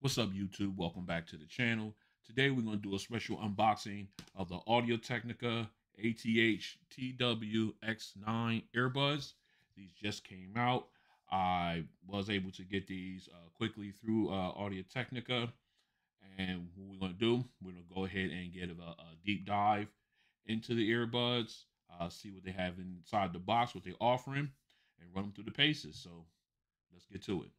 What's up, YouTube? Welcome back to the channel. Today we're going to do a special unboxing of the Audio-Technica ATH-TWX9 earbuds. These just came out. I was able to get these quickly through Audio-Technica. And what we're going to do, we're going to go ahead and get a deep dive into the earbuds, see what they have inside the box, what they're offering, and run them through the paces. So let's get to it.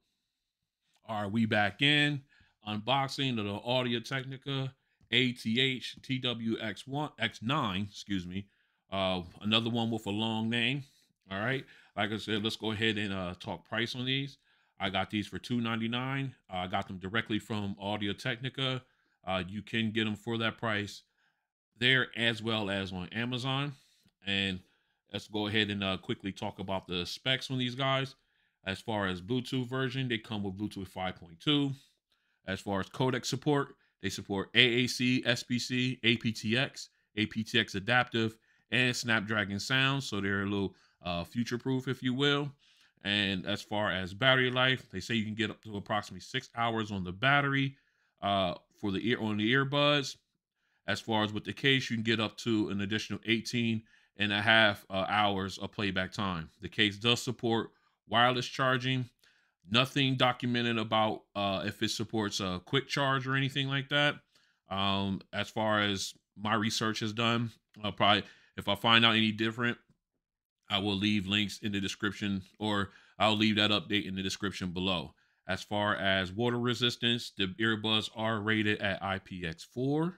All right, we back in unboxing of the Audio-Technica ATH-TWX9, excuse me. Another one with a long name. All right, like I said, let's go ahead and talk price on these. I got these for $2.99. I got them directly from Audio-Technica. You can get them for that price there as well as on Amazon. And let's go ahead and quickly talk about the specs on these guys. As far as Bluetooth version, they come with Bluetooth 5.2. As far as codec support, they support AAC, SBC, aptX, aptX adaptive, and Snapdragon sound. So they're a little future-proof, if you will. And as far as battery life, they say you can get up to approximately 6 hours on the battery for the earbuds. As far as with the case, you can get up to an additional 18.5 hours of playback time. The case does support wireless charging. Nothing documented about if it supports a quick charge or anything like that. As far as my research has done, I'll probably, if I find out any different, I will leave links in the description, or I'll leave that update in the description below. As far as water resistance, the earbuds are rated at IPX4.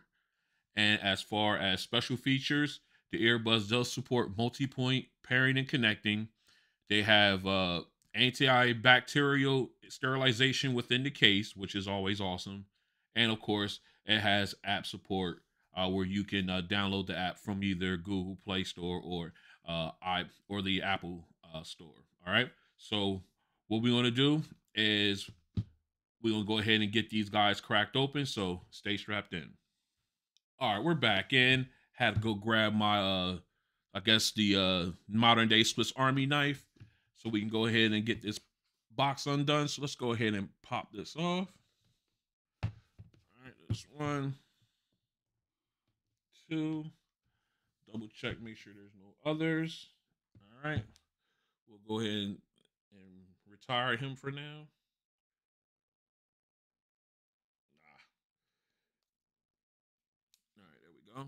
And as far as special features, the earbuds does support multi-point pairing and connecting. They have antibacterial sterilization within the case, which is always awesome. And of course, it has app support where you can download the app from either Google Play Store or the Apple Store. All right. So what we're going to do is we're going to go ahead and get these guys cracked open. So stay strapped in. All right, we're back in. Had to go grab my I guess the modern day Swiss Army knife so we can go ahead and get this box undone. So let's go ahead and pop this off. All right, there's 1, 2. Double check, make sure there's no others. All right, we'll go ahead and retire him for now. All right, there we go.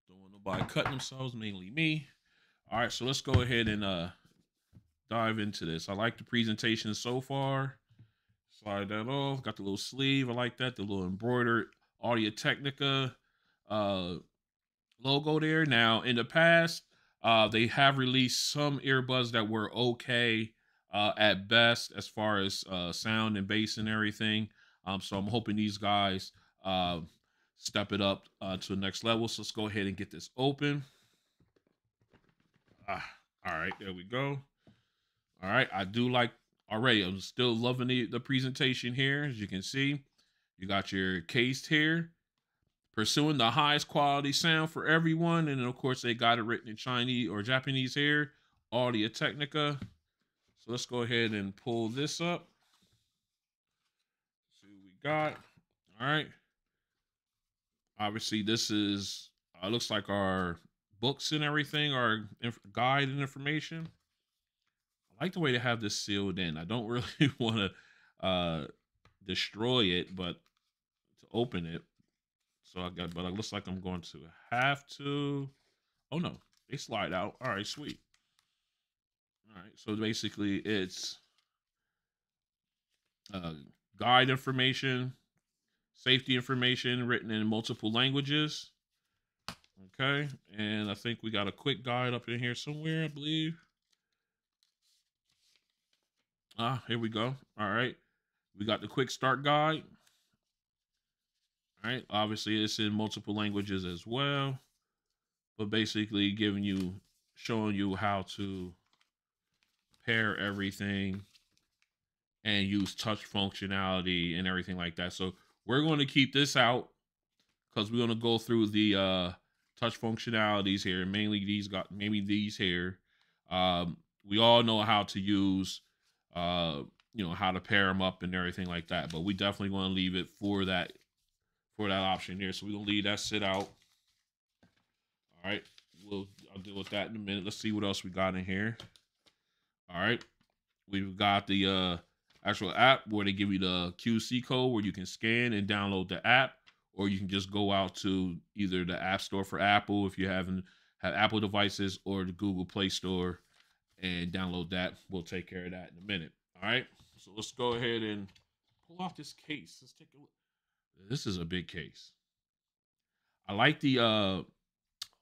Don't want nobody cutting themselves, mainly me. All right, so let's go ahead and dive into this. I like the presentation so far. Slide that off. Got the little sleeve. I like that. The little embroidered Audio-Technica logo there. Now, in the past, they have released some earbuds that were okay at best as far as sound and bass and everything. So I'm hoping these guys step it up to the next level. So let's go ahead and get this open. All right, there we go. All right, I do like already. I'm still loving the presentation here. As you can see, you got your case here, pursuing the highest quality sound for everyone. And then, of course, they got it written in Chinese or Japanese here, Audio-Technica. So let's go ahead and pull this up. See what we got. All right. Obviously, this is, looks like our books and everything, our guide and information. I like the way they have this sealed in. I don't really want to destroy it, but to open it. So but it looks like I'm going to have to. Oh no, they slide out. All right, sweet. All right, so basically it's guide information, safety information written in multiple languages. Okay, and I think we got a quick guide up in here somewhere, I believe. Here we go. All right, we got the quick start guide. All right, obviously it's in multiple languages as well, but basically showing you how to pair everything and use touch functionality and everything like that. So we're going to keep this out because we're going to go through the touch functionalities here, mainly these here. We all know how to use you know, how to pair them up and everything like that. But we definitely want to leave it for that option here. So we're gonna leave that sit out. All right, I'll deal with that in a minute. Let's see what else we got in here. All right, we've got the actual app where they give you the QC code where you can scan and download the app, or you can just go out to either the App Store for Apple if you have Apple devices, or the Google Play Store and download that. We'll take care of that in a minute. All right, so let's go ahead and pull off this case. Let's take a look. This is a big case. I like the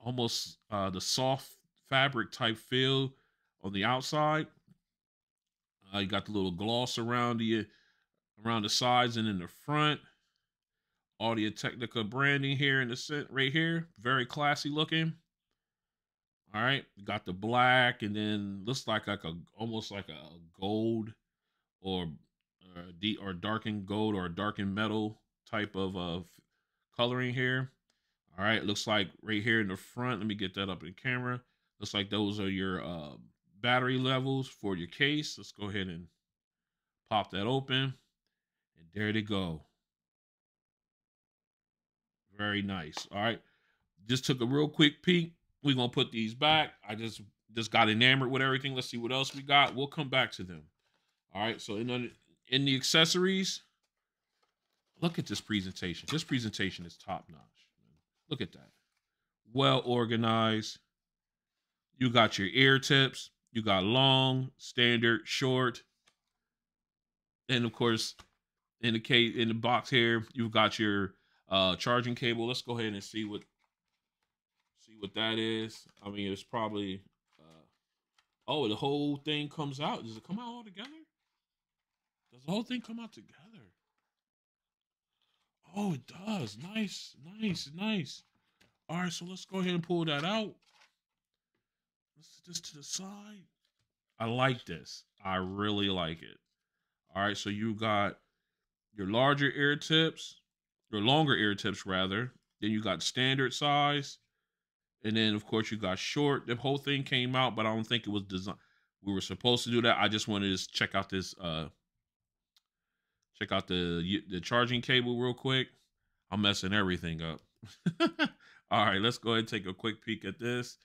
almost the soft fabric type feel on the outside. You got the little gloss around the sides and in the front. Audio-Technica branding here in the center, right here. Very classy looking. All right, got the black, and then looks like almost like a gold or darkened gold or darkened metal type of coloring here. All right, looks like right here in the front. Let me get that up in camera. Looks like those are your battery levels for your case. Let's go ahead and pop that open, and there they go. Very nice. All right, just took a real quick peek. We're gonna put these back. I just got enamored with everything. Let's see what else we got. We'll come back to them. All right, so in the accessories, look at this presentation. This presentation is top notch. Look at that. Well organized. You got your ear tips. You got long, standard, short. And of course, in the box here, you've got your charging cable. Let's go ahead and see what that is. I mean, it's probably oh, the whole thing comes out. Does it come out all together? Does the whole thing come out together? Oh, it does. Nice, nice, nice. All right, so let's go ahead and pull that out. Let's set this to the side. I like this. I really like it. All right, so you got your larger ear tips, your longer ear tips rather. Then you got standard size. And then, of course, you got short. The whole thing came out, but I don't think it was designed. We were supposed to do that. I just wanted to check out this, check out the charging cable real quick. I'm messing everything up. All right, let's go ahead and take a quick peek at this.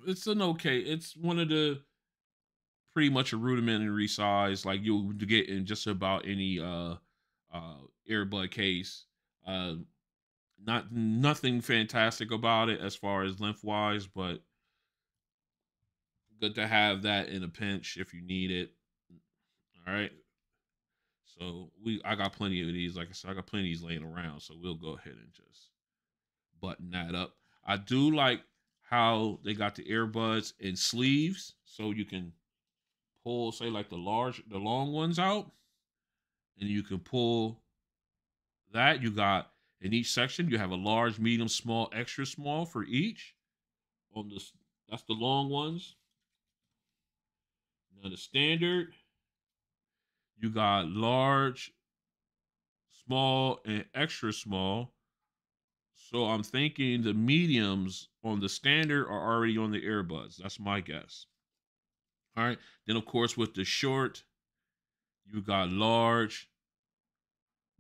It's an okay. It's one of the pretty much a rudimentary size, like you'll get in just about any earbud case. Nothing fantastic about it as far as lengthwise, but good to have that in a pinch if you need it. All right. So I got plenty of these. Like I said, I got plenty of these laying around. So we'll go ahead and just button that up. I do like how they got the earbuds in sleeves, so you can pull, say, like the long ones out, and you can pull that. You got in each section, you have a large, medium, small, extra small for each. On this, that's the long ones. Now the standard, you got large, small, and extra small. So I'm thinking the mediums on the standard are already on the earbuds. That's my guess. All right. Then, of course, with the short, you got large,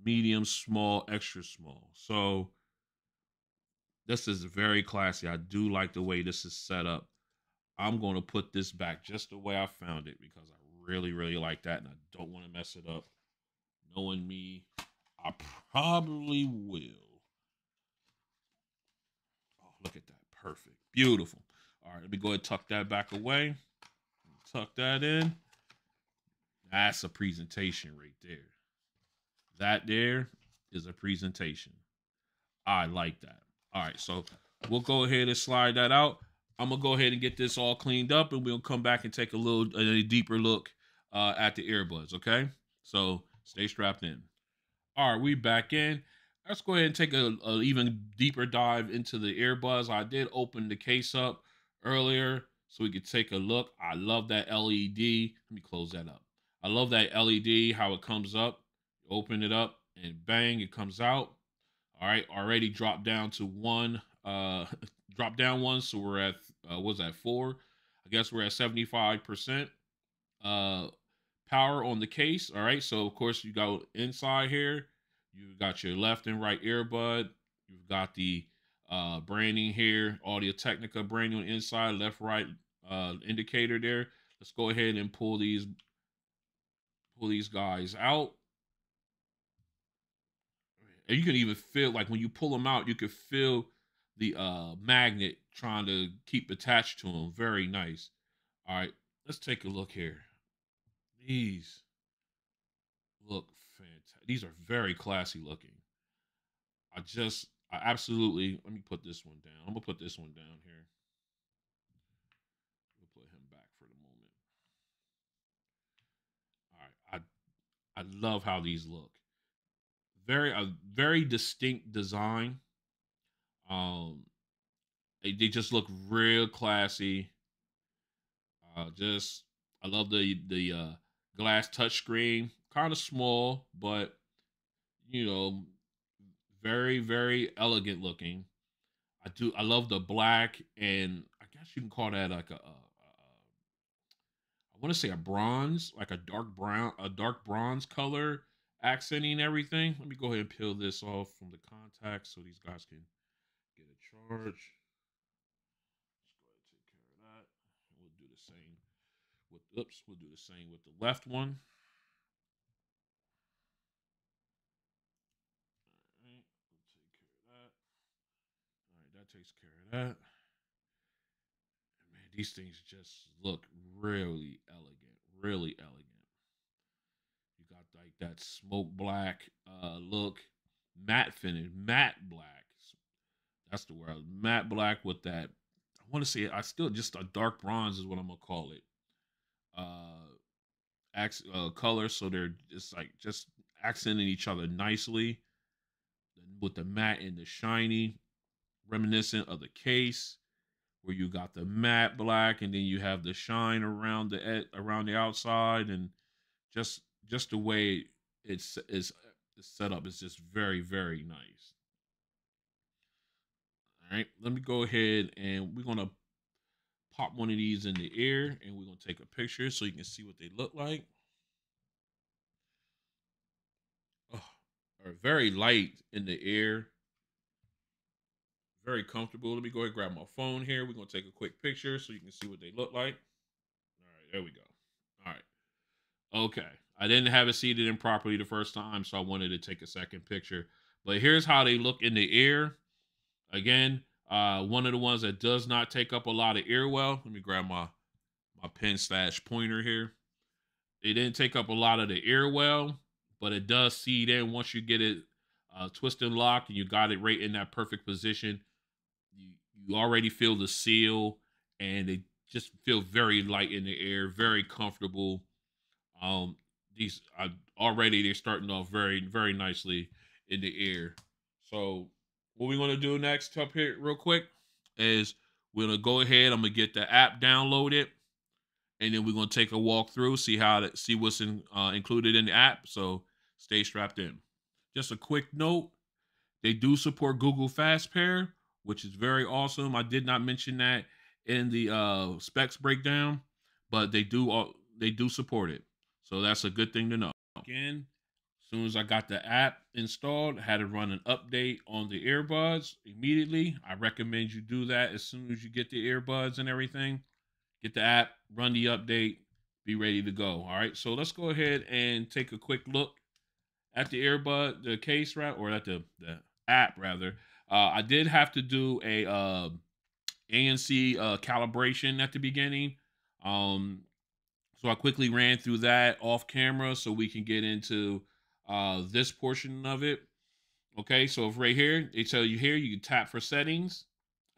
medium, small, extra small. So this is very classy. I do like the way this is set up. I'm going to put this back just the way I found it because I really, really like that, and I don't want to mess it up. Knowing me, I probably will. Oh, look at that. Perfect. Beautiful. All right, let me go ahead and tuck that back away. Tuck that in. That's a presentation right there. That there is a presentation. I like that. All right, so we'll go ahead and slide that out. I'm gonna go ahead and get this all cleaned up, and we'll come back and take a deeper look at the earbuds. Okay, so stay strapped in. All right, we back in. Let's go ahead and take a even deeper dive into the earbuds. I did open the case up earlier so we could take a look. I love that LED. Let me close that up. I love that LED, how it comes up. Open it up, and bang, it comes out. All right, already dropped down to one. Drop down one, so we're at what's that, 4? I guess we're at 75%. power on the case. All right, so of course you go inside here. You got your left and right earbud. You've got the branding here, Audio-Technica branding on the inside, left, right indicator there. Let's go ahead and pull these guys out. And you can even feel, like when you pull them out, you can feel the magnet trying to keep attached to them. Very nice. All right, let's take a look here. These look fantastic. These are very classy looking. I absolutely, let me put this one down. I'm gonna put this one down here. We'll put him back for the moment. All right, I love how these look. Very distinct design. They just look real classy. I love the glass touchscreen. Kind of small, but you know, very elegant looking. I love the black, and I guess you can call that like I want to say a bronze, like a dark bronze color accenting everything. Let me go ahead and peel this off from the contacts so these guys can get a charge. Let's go ahead and take care of that. We'll do the same with, we'll do the same with the left one. All right, we'll take care of that. All right, that takes care of that. And man, these things just look really elegant, really elegant. You got like that smoke black look, matte finish, matte black. That's the word, matte black with that. I want to say I still just a dark bronze is what I'm gonna call it. Color, so they're just accenting each other nicely with the matte and the shiny, reminiscent of the case, where you got the matte black and then you have the shine around the outside, and just the way it's set up is just very nice. All right, let me go ahead and we're gonna pop one of these in the ear, and we're gonna take a picture so you can see what they look like. Oh, are very light in the ear, very comfortable. Let me go ahead and grab my phone here. We're gonna take a quick picture so you can see what they look like. All right, there we go. All right, okay. I didn't have it seated in properly the first time, so I wanted to take a second picture. But here's how they look in the ear. Again, one of the ones that does not take up a lot of ear well. Let me grab my pen / pointer here. It didn't take up a lot of the ear well, but it does seed in once you get it twist and locked, and you got it right in that perfect position. You already feel the seal, and they just feel very light in the air, very comfortable. These already they're starting off very nicely in the air. So what we're gonna do next up here real quick is we're gonna go ahead. I'm gonna get the app downloaded, and then we're gonna take a walk through, see what's included in the app. So stay strapped in. Just a quick note: they do support Google Fast Pair, which is very awesome. I did not mention that in the specs breakdown, but they do support it. So that's a good thing to know. Again, as soon as I got the app installed, I had to run an update on the earbuds immediately. I recommend you do that as soon as you get the earbuds and everything. Get the app, run the update, be ready to go. All right, so let's go ahead and take a quick look at the the case, right, or at the app rather. I did have to do a ANC calibration at the beginning. So I quickly ran through that off camera so we can get into this portion of it. Okay, so if right here, they tell you here, you can tap for settings.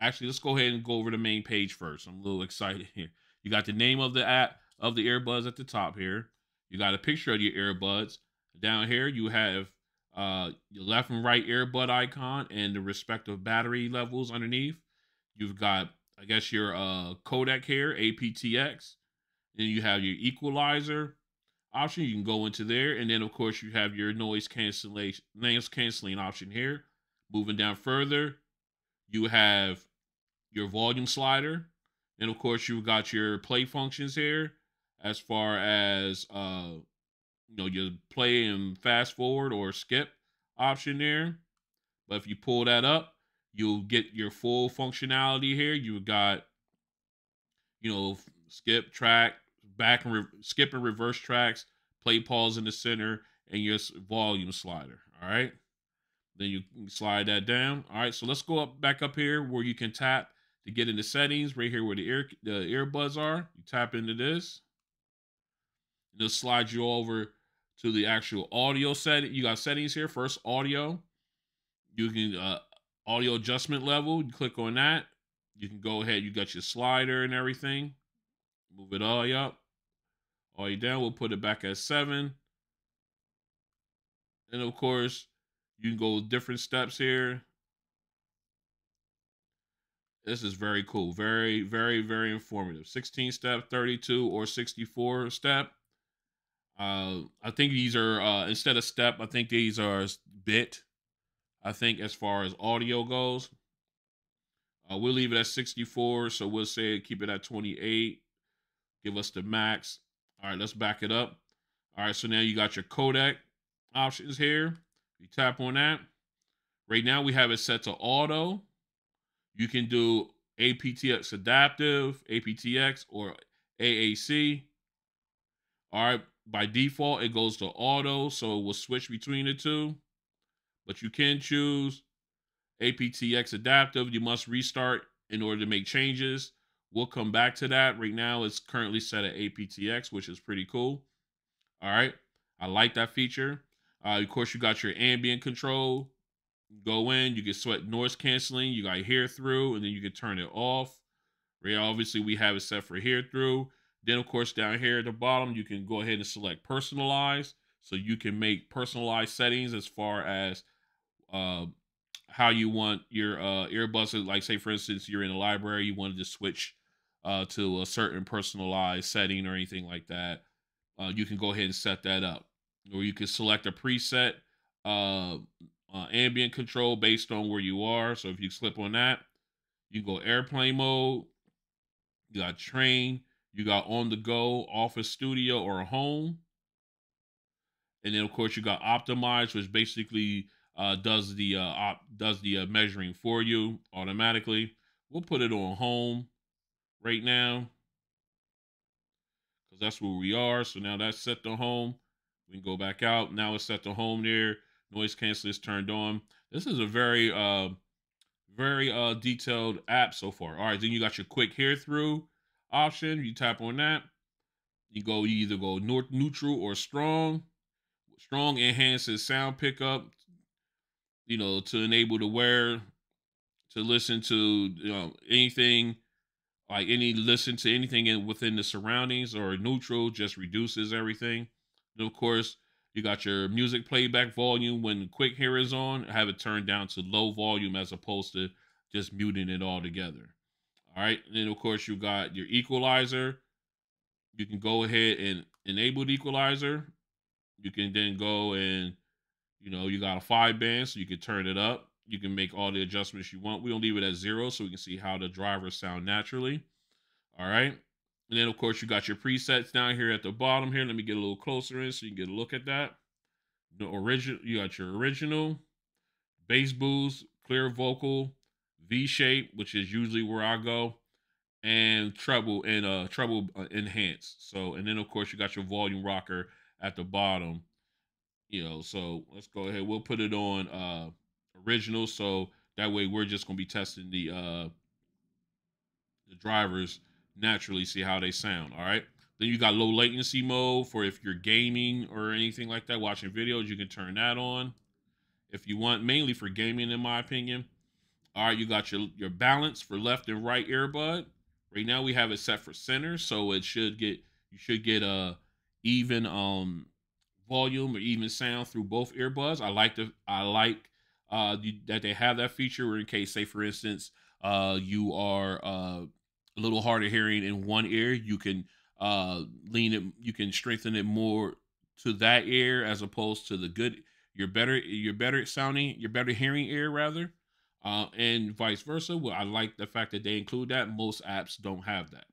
Actually, let's go ahead and go over the main page first. I'm a little excited here. You got the name of the app, of the earbuds at the top here. You got a picture of your earbuds. Down here, you have your left and right earbud icon and the respective battery levels underneath. You've got, I guess, your codec here, aptX. Then you have your equalizer option. You can go into there. And then, of course, you have your noise canceling option here. Moving down further, you have your volume slider. And, of course, you've got your play functions here, as far as your play and fast forward or skip option there. But if you pull that up, you'll get your full functionality here. You got, skip track, skip and reverse tracks, play pause in the center, and your volume slider. All right. Then you can slide that down. All right. So let's go back up here where you can tap to get into settings. Right here where the earbuds are. You tap into this. It'll slide you over to the actual audio setting. You got settings here. First, audio. You can audio adjustment level. You click on that. You can go ahead. You got your slider and everything. Move it all up, all the way down. We'll put it back at 7. And of course, you can go different steps here. This is very cool. Very, very, very informative. 16 step, 32, or 64 step. I think these are instead of step, I think these are bit. I think as far as audio goes, we'll leave it at 64. So we'll say keep it at 28. Give us the max. All right, let's back it up. All right, so now you got your codec options here. You tap on that. Right now we have it set to auto. You can do aptX adaptive, aptX, or AAC. All right, by default it goes to auto, so we'll switch between the two. But you can choose aptX adaptive. You must restart in order to make changes. We'll come back to that. Right now it's currently set at aptX, which is pretty cool. All right, I like that feature. Of course, you got your ambient control. Go in, you can select noise canceling. You got hear through, and then you can turn it off. Right, obviously we have it set for hear through. Then of course down here at the bottom, you can go ahead and select personalize. So you can make personalized settings as far as how you want your earbuds. Like say for instance, you're in a library, you wanted to switch to a certain personalized setting or anything like that. You can go ahead and set that up. Or you can select a preset ambient control based on where you are. So if you click on that, you go airplane mode, you got train, you got on the go, office, studio, or home. And then of course you got optimize, which basically does the measuring for you automatically. We'll put it on home right now because that's where we are. So now that's set to home. We can go back out. Now it's set to home there. Noise cancel is turned on. This is a very detailed app so far. All right, then you got your quick hear through option. You tap on that. You either go neutral or strong. Strong enhances sound pickup, to enable the wearer to listen to anything, like listen to anything within the surroundings, or neutral just reduces everything. And of course, you got your music playback volume. When quick hear is on, have it turned down to low volume as opposed to just muting it all together. All right, and then of course you got your equalizer. You can go ahead and enable the equalizer. You can then go and you got a 5 band, so you can turn it up. You can make all the adjustments you want. We don't leave it at 0 so we can see how the drivers sound naturally. All right. And then of course you got your presets down here at the bottom here. Let me get a little closer in so you can get a look at that. You got your original, bass boost, clear vocal, V shape, which is usually where I go, and treble enhance. So, and then of course you got your volume rocker at the bottom. So let's go ahead. We'll put it on original, so that way we're just gonna be testing the drivers naturally, see how they sound. All right. Then you got low latency mode for if you're gaming or anything like that, watching videos, you can turn that on if you want, mainly for gaming, in my opinion. All right, you got your balance for left and right earbud. Right now we have it set for center, so you should get a even volume or even sound through both earbuds. I like that they have that feature, where in case, say for instance, you are a little harder hearing in one ear, you can you can strengthen it more to that ear as opposed to your better hearing ear rather, and vice versa. Well, I like the fact that they include that. Most apps don't have that.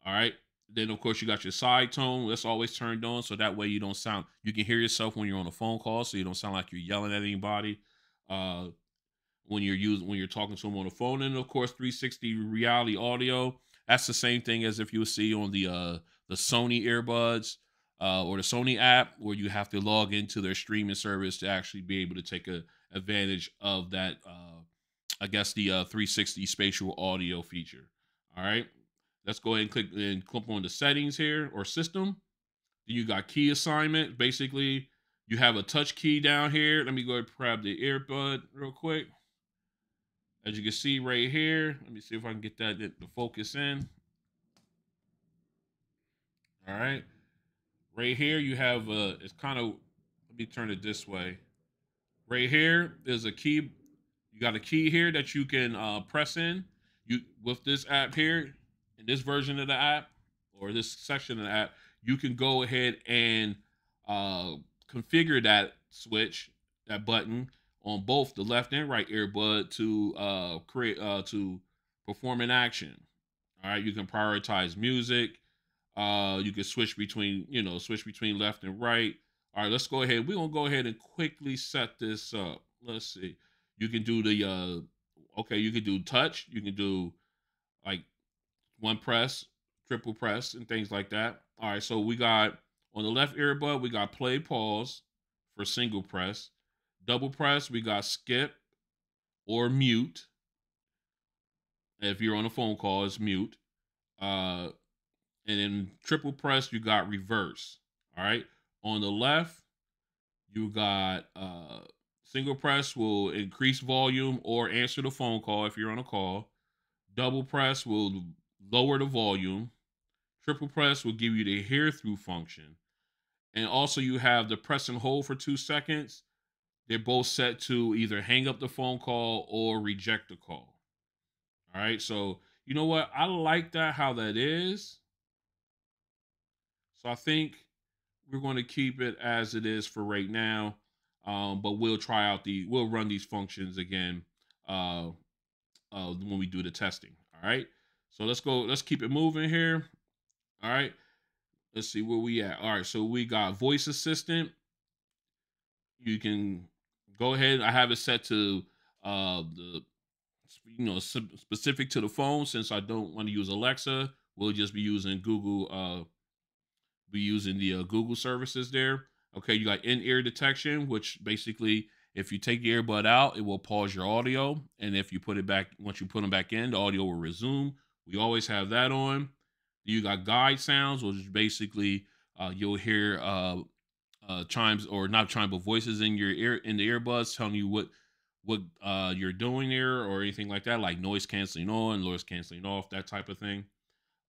All right. Then of course you got your side tone. That's always turned on, so that way you don't sound. You can hear yourself when you're on a phone call, so you don't sound like you're yelling at anybody. Uh, when you're talking to them on the phone, and of course 360 reality audio. That's the same thing as if you would see on the Sony earbuds or the Sony app, where you have to log into their streaming service to actually be able to take advantage of that. I guess the 360 spatial audio feature. All right, let's go ahead and click on the settings here or system. Then you got key assignment. Basically, you have a touch key down here. Let me go ahead and grab the earbud real quick. As you can see right here, let me see if I can get that to focus in. All right. Right here, you have it's kind of, let me turn it this way. Right here is a key. You got a key here that you can press in. You with this app here, in this version of the app or this section of the app, you can go ahead and configure that switch, that button on both the left and right earbud to to perform an action. All right, you can prioritize music. You can switch between, switch between left and right. All right, let's go ahead. We're gonna go ahead and quickly set this up. Let's see. You can do the okay, you can do touch, you can do like one press, triple press, and things like that. All right, so we got on the left earbud, we got play pause for single press. Double press, we got skip or mute. If you're on a phone call, it's mute. And then triple press, you got reverse. All right. On the left, you got single press will increase volume or answer the phone call if you're on a call. Double press will lower the volume. Triple press will give you the hear through function. And also you have the press and hold for 2 seconds. They're both set to either hang up the phone call or reject the call. All right. So you know what? I like that how that is. So I think we're going to keep it as it is for right now. But we'll run these functions again when we do the testing. All right. So let's keep it moving here. All right. Let's see where we at. All right. So we got voice assistant. You can go ahead. I have it set to the specific to the phone, since I don't want to use Alexa. We'll just be using Google. Be using the Google services there. Okay, you got in-ear detection, which basically, if you take the earbud out, it will pause your audio, and if you put it back, once you put them back in, the audio will resume. We always have that on. You got guide sounds, which is basically you'll hear chimes, or not chimes, but voices in your ear, in the earbuds, telling you what you're doing there or anything like that, like noise canceling on, noise canceling off, that type of thing.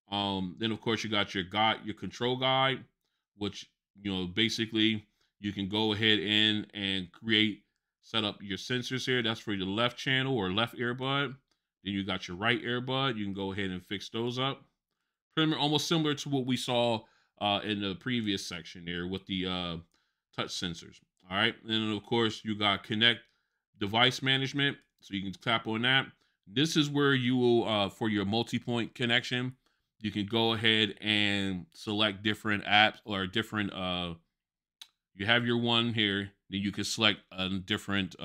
Then of course you got your control guide, which basically you can go ahead and set up your sensors here. That's for your left channel or left earbud. Then you got your right earbud. You can go ahead and fix those up. Pretty much almost similar to what we saw in the previous section there with the touch sensors. All right, and then of course you got connect device management, so you can tap on that. This is where you will for your multi-point connection. You can go ahead and select different apps or different, you have your one here, then you can select different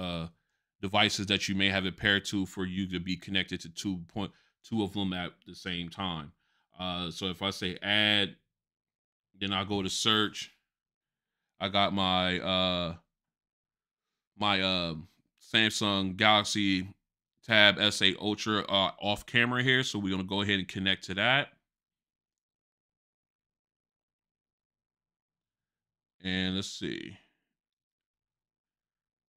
devices that you may have it paired to for you to be connected to two of them at the same time. So if I say add, then I'll go to search. I got my Samsung Galaxy Tab S8 Ultra off camera here. So we're going to go ahead and connect to that. And let's see.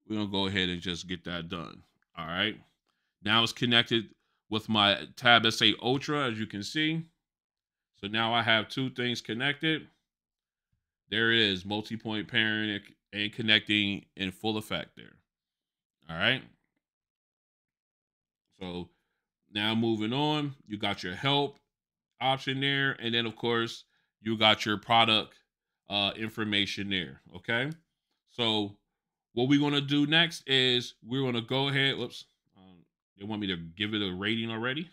We're going to go ahead and just get that done. All right. Now it's connected with my Tab S8 Ultra, as you can see. So now I have two things connected. There it is, multi-point pairing and connecting in full effect there. All right. So now moving on, you got your help option there. And then, of course, you got your product information there. Okay. So what we're going to do next is we're going to go ahead. Whoops. They want me to give it a rating already.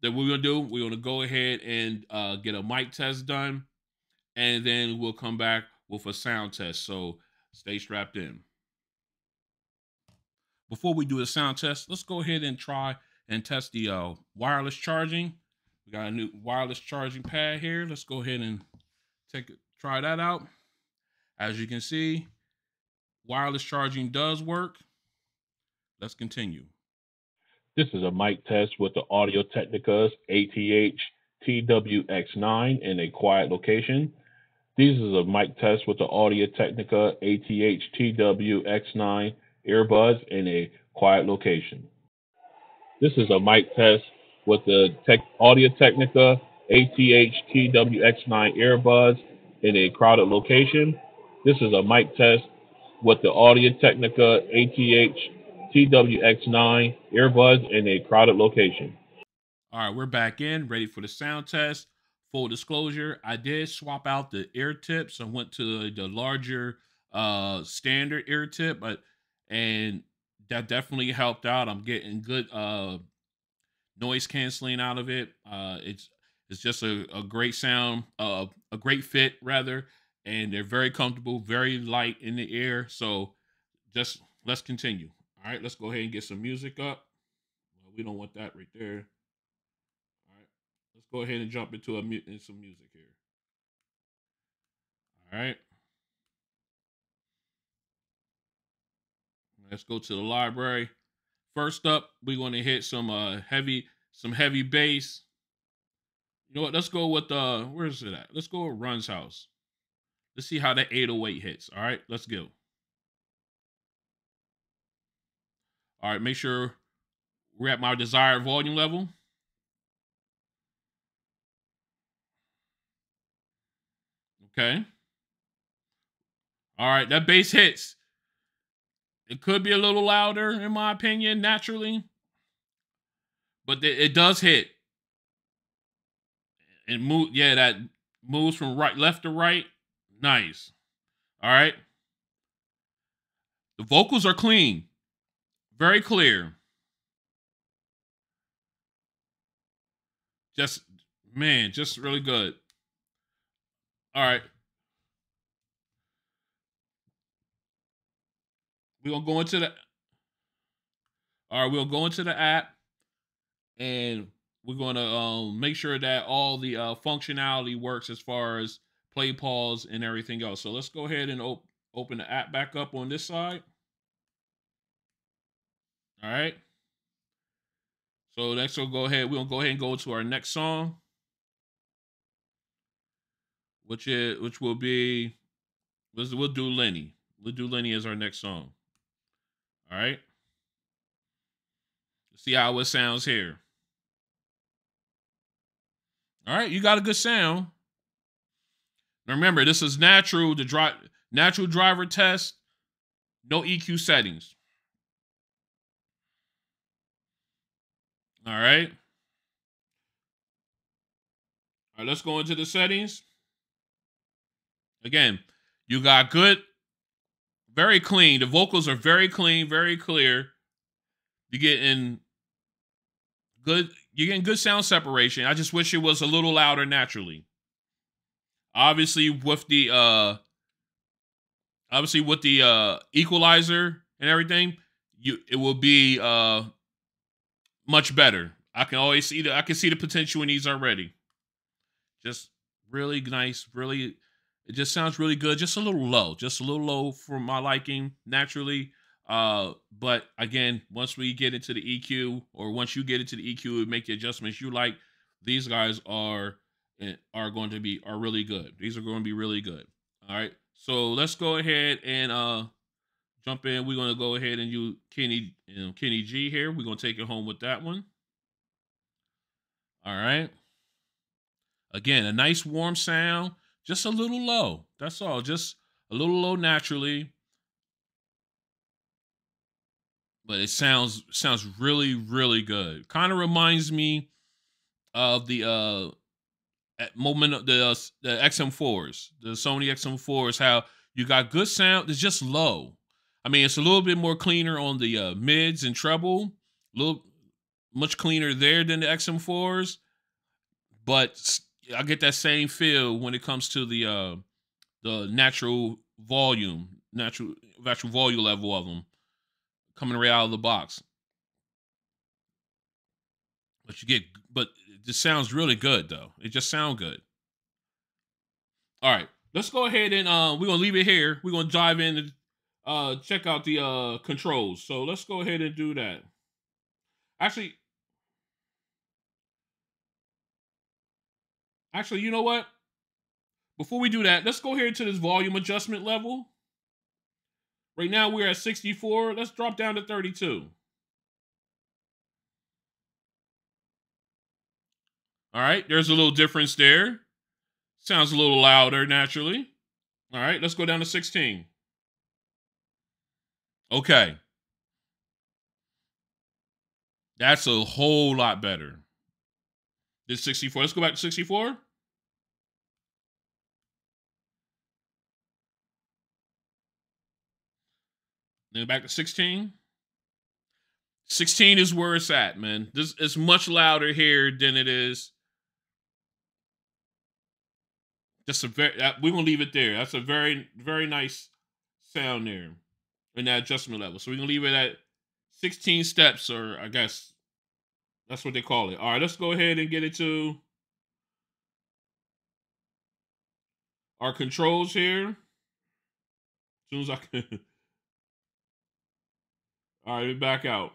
that we're gonna do, we're gonna go ahead and get a mic test done, and then we'll come back with a sound test. So stay strapped in. Before we do the sound test, let's go ahead and try and test the wireless charging. We got a new wireless charging pad here. Let's go ahead and try that out. As you can see, wireless charging does work. Let's continue. This is a mic test with the Audio-Technica ATH-TWX9 in a quiet location. This is a mic test with the Audio-Technica ATH-TWX9 earbuds in a quiet location. This is a mic test with the Audio-Technica ATH-TWX9 earbuds in a crowded location. This is a mic test with the Audio-Technica ATH-TWX9 earbuds in a crowded location. All right, we're back in, ready for the sound test. Full disclosure, I did swap out the ear tips. I went to the larger standard ear tip, and that definitely helped out. I'm getting good noise canceling out of it. It's just a great sound, a great fit rather, and they're very comfortable, very light in the ear. So just let's continue. All right, let's go ahead and get some music up. Well, we don't want that right there. All right, let's go ahead and jump into some music here. All right, let's go to the library. First up, we're going to hit some heavy bass. You know what? Let's go with where is it at? Let's go with Run's house. Let's see how that 808 hits. All right, let's go. All right, make sure we're at my desired volume level. Okay. All right, that bass hits. It could be a little louder, in my opinion, naturally, but it does hit. And move, yeah, that moves from left to right. Nice. All right. The vocals are clean, very clear. Just really good. All right. We're gonna go into the all right, we'll go into the app and we're gonna make sure that all the functionality works as far as play, pause, and everything else. So let's go ahead and open the app back up on this side. All right. So next we'll go ahead and go to our next song, which will be we'll do Lenny. We'll do Lenny as our next song. All right. Let's see how it sounds here. All right, you got a good sound. Now remember, this is natural driver test, no EQ settings. All right. All right, let's go into the settings. Again, you got good, very clean. The vocals are very clean, very clear. You're getting good sound separation. I just wish it was a little louder naturally. Obviously with the equalizer and everything, it will be much better. I can see the potential in these already. Just really nice, it just sounds really good. Just a little low for my liking naturally. But again, once we get into the EQ, or once you get into the EQ and make the adjustments you like, these guys are really good. These are going to be really good. All right. So let's go ahead and jump in. We're going to go ahead and use Kenny G here. We're going to take it home with that one. All right. Again, a nice warm sound, just a little low. That's all. Just a little low naturally. But it sounds really, really good. Kind of reminds me of the the XM4s, the Sony XM4s, how you got good sound. It's just low. I mean, it's a little bit more cleaner on the mids and treble. much cleaner there than the XM4s, but I get that same feel when it comes to the natural volume level of them coming right out of the box. But it just sounds really good though. It just sounds good. All right, let's go ahead and we're gonna leave it here. We're gonna dive in and check out the controls. So let's go ahead and do that. Actually, you know what? Before we do that, let's go here to this volume adjustment level. Right now we're at 64. Let's drop down to 32. All right, there's a little difference there. Sounds a little louder naturally. All right, let's go down to 16. Okay. That's a whole lot better. This 64. Let's go back to 64. Then back to 16. 16 is where it's at, man. This is much louder here than it is. Just we're gonna leave it there. That's a very, very nice sound there in that adjustment level. So we're gonna leave it at 16 steps, or I guess that's what they call it. All right, let's go ahead and get into our controls here. As soon as I can. All right, back out.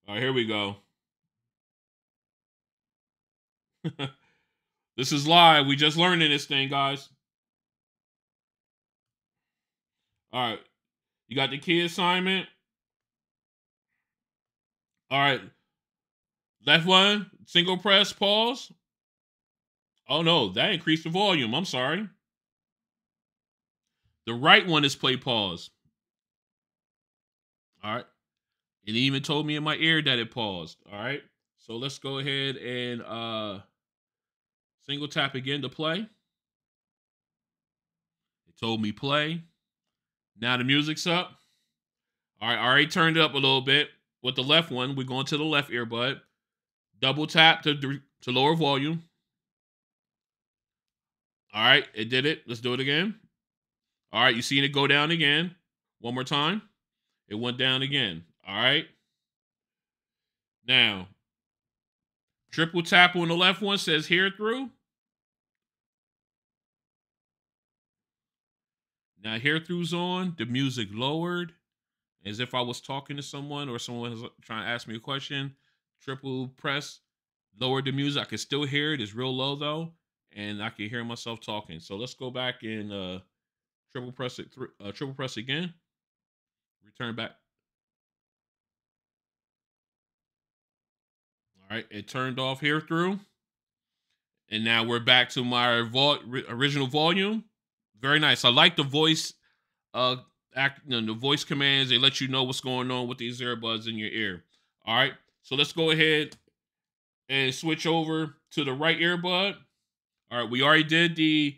All right, here we go. This is live. We just learning this thing, guys. All right, you got the key assignment. All right, left one, single press, pause. Oh no, that increased the volume. I'm sorry. The right one is play pause. All right. It even told me in my ear that it paused. All right. So let's go ahead and single tap again to play. It told me play. Now the music's up. All right, I already turned it up a little bit. With the left one, we're going to the left earbud. Double tap to lower volume. All right, it did it. Let's do it again. All right, you seen it go down again. One more time. It went down again. All right. Now, triple tap on the left one says hear through. Now hear through's on. The music lowered. As if I was talking to someone or someone was trying to ask me a question. Triple press, lowered the music. I can still hear it. It's real low though, and I can hear myself talking. So let's go back and triple press it. Triple press again. Return back. All right, it turned off hear through, and now we're back to my original volume. Very nice. I like the voice. The voice commands. They let you know what's going on with these earbuds in your ear. All right, so let's go ahead and switch over to the right earbud. All right, we already did the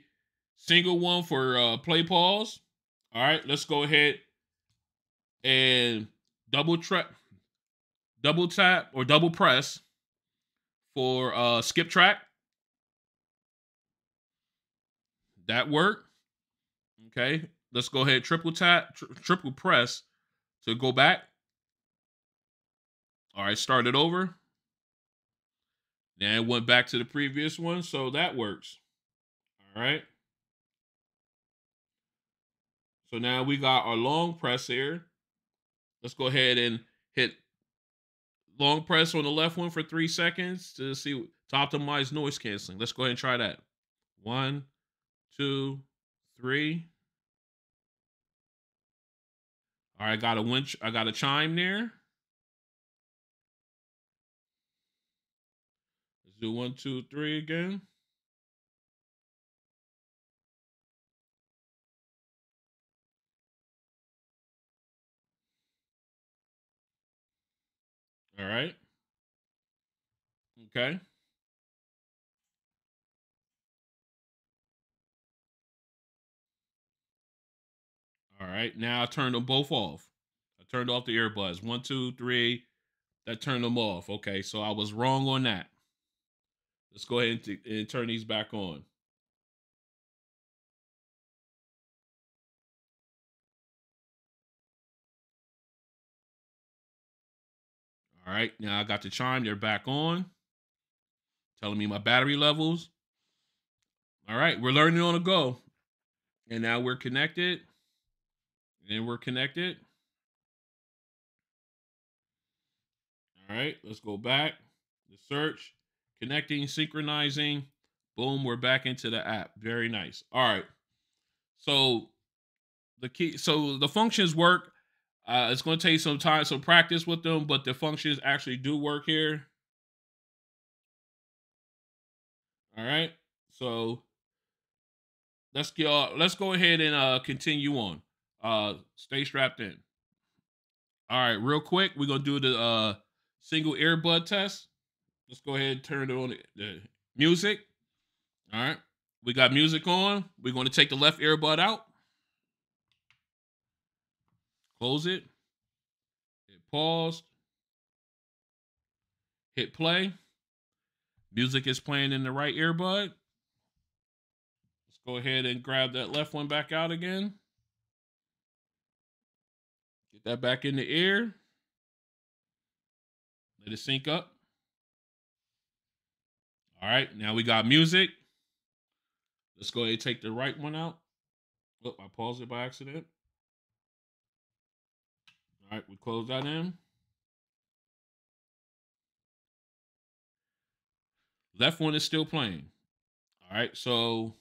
single one for play pause. All right, let's go ahead and double tap or double press for skip track. That worked. Okay, let's go ahead triple triple press to go back. All right, start it over. Then it went back to the previous one, so that works. All right. So now we got our long press here. Let's go ahead and hit long press on the left one for 3 seconds to optimize noise canceling. Let's go ahead and try that. 1, 2, 3. All right, I got a chime there. Let's do 1, 2, 3 again. All right. Okay. right, now I turned them both off. I turned off the earbuds. 1, 2, 3. That turned them off. Okay, so I was wrong on that. Let's go ahead and turn these back on. All right, now I got the chime. They're back on, telling me my battery levels. All right, we're learning on the go. And now we're connected. And we're connected. All right, let's go back. The search, connecting, synchronizing. Boom, we're back into the app. Very nice. All right. So the functions work. It's going to take some time, some practice with them, but the functions actually do work here. All right. So let's go ahead and continue on. Stay strapped in. All right, real quick, we're gonna do the single earbud test. Let's go ahead and turn it on the music. All right, we got music on. We're going to take the left earbud out, close it, hit pause, hit play. Music is playing in the right earbud. Let's go ahead and grab that left one back out again. Get that back in the ear. Let it sync up. All right, now we got music. Let's go ahead and take the right one out. Oh, I paused it by accident. All right, we close that in. Left one is still playing. All right, so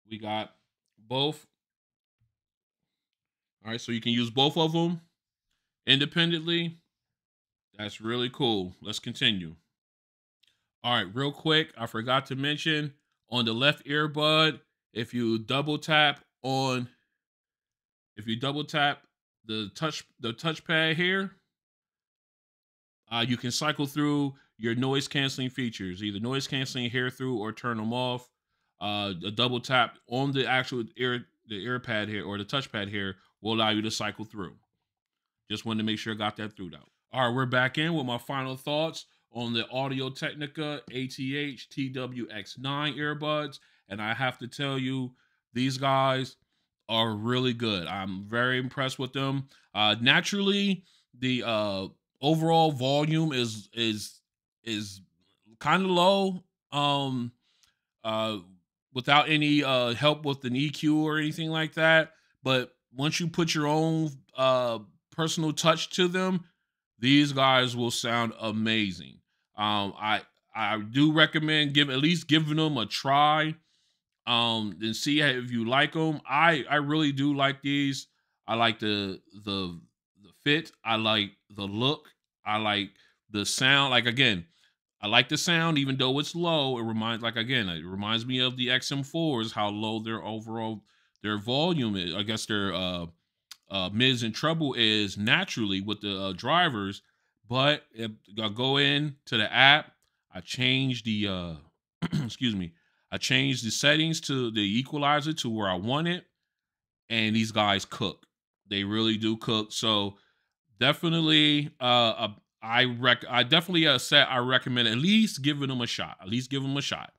we got both. All right, so you can use both of them independently. That's really cool. Let's continue. All right, real quick, I forgot to mention on the left earbud, if you double tap the touchpad here, you can cycle through your noise canceling features, either noise canceling hear through or turn them off. The double tap on the actual ear pad here or the touchpad here will allow you to cycle through. Just wanted to make sure I got that through though. All right, we're back in with my final thoughts on the Audio-Technica ATH-TWX9 earbuds. And I have to tell you, these guys are really good. I'm very impressed with them. Naturally, the overall volume is kind of low. Uh, Without any help with an EQ or anything like that. But once you put your own personal touch to them, these guys will sound amazing. I do recommend at least giving them a try. And see if you like them. I really do like these. I like the fit. I like the look. I like the sound. Like again, I like the sound, even though it's low. It reminds me of the XM4s, how low their volume is. I guess their mids and treble is naturally with the drivers. But if I go in to the app, I change the excuse me, I changed the settings to the equalizer to where I want it, and these guys cook. They really do cook. So definitely, I definitely I recommend at least giving them a shot. At least give them a shot.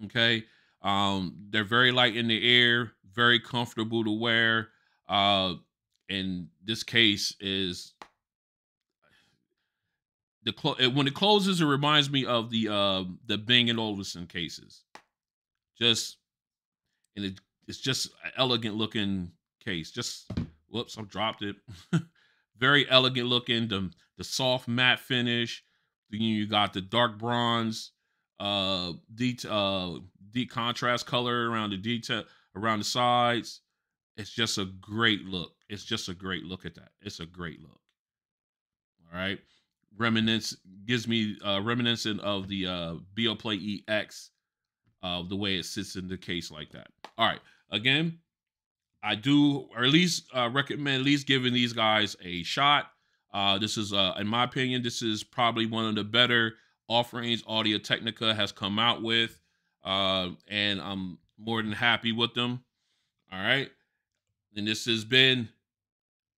Okay. They're very light in the air, very comfortable to wear. In this case is when it closes, it reminds me of the Bang and Olufsen cases. Just it's just an elegant looking case. Just whoops, I dropped it. Very elegant looking. The soft matte finish. You got the dark bronze, deep contrast color around the detail around the sides. It's just a great look. It's just a great look at that. It's a great look. All right. Gives me reminiscent of the Beoplay EX, the way it sits in the case like that. All right. Again, I do, or at least recommend at least giving these guys a shot. This is, in my opinion, this is probably one of the better offerings Audio-Technica has come out with, and I'm more than happy with them. All right. And this has been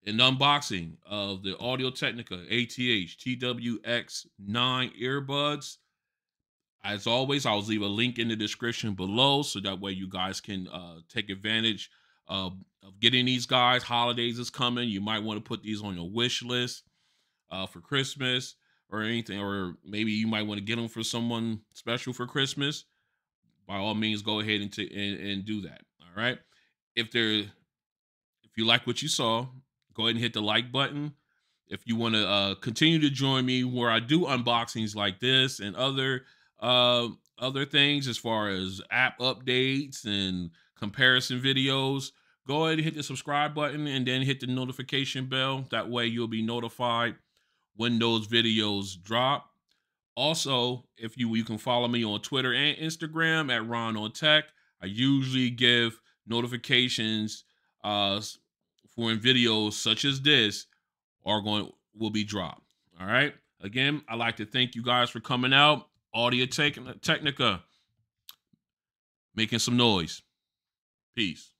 an unboxing of the Audio-Technica ATH-TWX9 earbuds. As always, I'll leave a link in the description below so that way you guys can take advantage of getting these guys. Holidays is coming. You might want to put these on your wish list for Christmas or anything, or maybe you might want to get them for someone special for Christmas. By all means, go ahead and do that. All right. If you like what you saw, go ahead and hit the like button. If you want to continue to join me where I do unboxings like this and uh, other things as far as app updates and comparison videos, go ahead and hit the subscribe button and then hit the notification bell. That way you'll be notified when those videos drop. Also, if you can follow me on Twitter and Instagram at RonOnTech. I usually give notifications for when videos such as this will be dropped. All right. Again, I'd like to thank you guys for coming out. Audio-Technica making some noise. Peace.